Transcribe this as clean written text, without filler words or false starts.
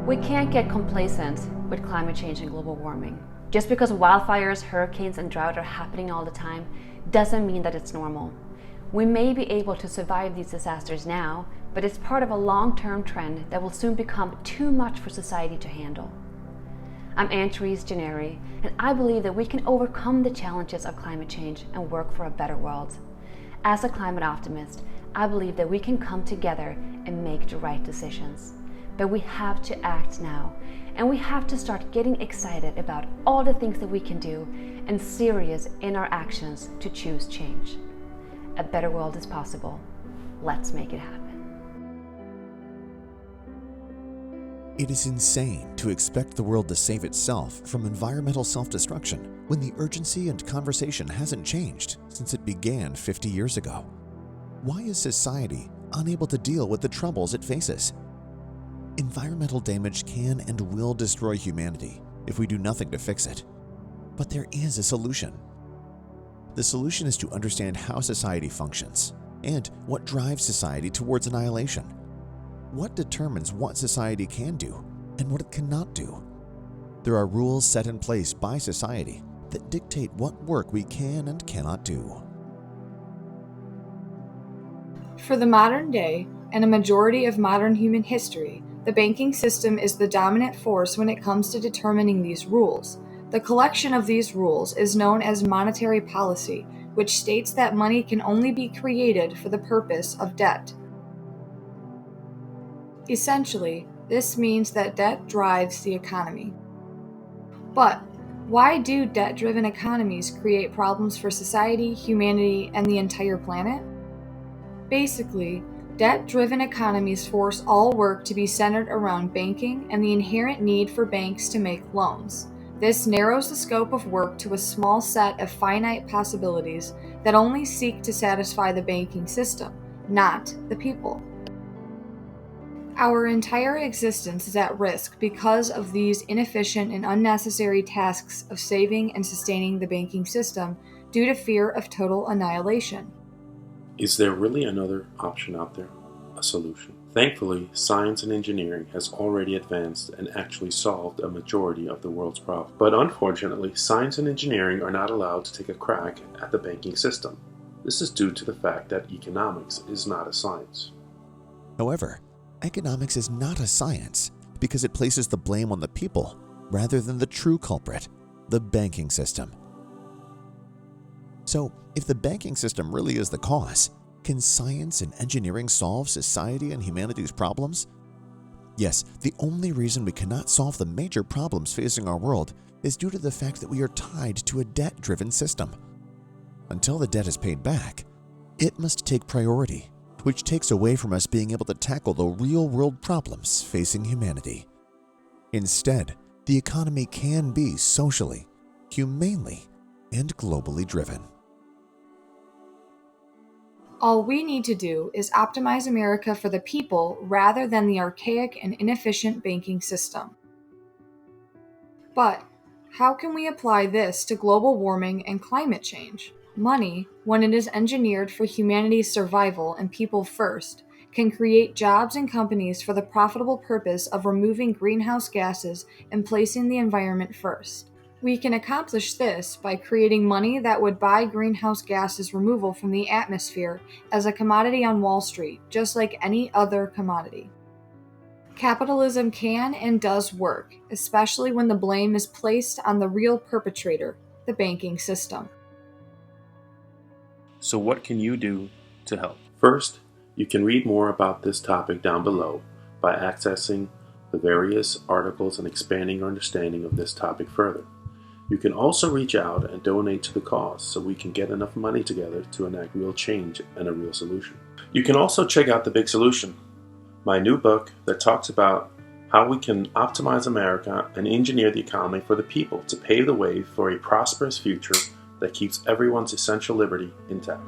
We can't get complacent with climate change and global warming. Just because wildfires, hurricanes, and drought are happening all the time doesn't mean that it's normal. We may be able to survive these disasters now, but it's part of a long-term trend that will soon become too much for society to handle. I'm Anne-Therese Gennari, and I believe that we can overcome the challenges of climate change and work for a better world. As a climate optimist, I believe that we can come together and make the right decisions. But we have to act now, and we have to start getting excited about all the things that we can do and serious in our actions to choose change. A better world is possible. Let's make it happen. It is insane to expect the world to save itself from environmental self-destruction when the urgency and conversation hasn't changed since it began 50 years ago. Why is society unable to deal with the troubles it faces? Environmental damage can and will destroy humanity if we do nothing to fix it. But there is a solution. The solution is to understand how society functions and what drives society towards annihilation. What determines what society can do and what it cannot do? There are rules set in place by society that dictate what work we can and cannot do. For the modern day and a majority of modern human history, the banking system is the dominant force when it comes to determining these rules. The collection of these rules is known as monetary policy, which states that money can only be created for the purpose of debt. Essentially, this means that debt drives the economy. But why do debt-driven economies create problems for society, humanity, and the entire planet? Basically, debt-driven economies force all work to be centered around banking and the inherent need for banks to make loans. This narrows the scope of work to a small set of finite possibilities that only seek to satisfy the banking system, not the people. Our entire existence is at risk because of these inefficient and unnecessary tasks of saving and sustaining the banking system due to fear of total annihilation. Is there really another option out there? A solution? Thankfully, science and engineering has already advanced and actually solved a majority of the world's problems. But unfortunately, science and engineering are not allowed to take a crack at the banking system. This is due to the fact that economics is not a science. However, economics is not a science because it places the blame on the people rather than the true culprit, the banking system. So, if the banking system really is the cause, can science and engineering solve society and humanity's problems? Yes, the only reason we cannot solve the major problems facing our world is due to the fact that we are tied to a debt-driven system. Until the debt is paid back, it must take priority, which takes away from us being able to tackle the real-world problems facing humanity. Instead, the economy can be socially, humanely, and globally driven. All we need to do is optimize America for the people rather than the archaic and inefficient banking system. But how can we apply this to global warming and climate change? Money, when it is engineered for humanity's survival and people first, can create jobs and companies for the profitable purpose of removing greenhouse gases and placing the environment first. We can accomplish this by creating money that would buy greenhouse gases removal from the atmosphere as a commodity on Wall Street, just like any other commodity. Capitalism can and does work, especially when the blame is placed on the real perpetrator, the banking system. So what can you do to help? First, you can read more about this topic down below by accessing the various articles and expanding your understanding of this topic further. You can also reach out and donate to the cause so we can get enough money together to enact real change and a real solution. You can also check out The Big Solution, my new book that talks about how we can optimize America and engineer the economy for the people to pave the way for a prosperous future that keeps everyone's essential liberty intact.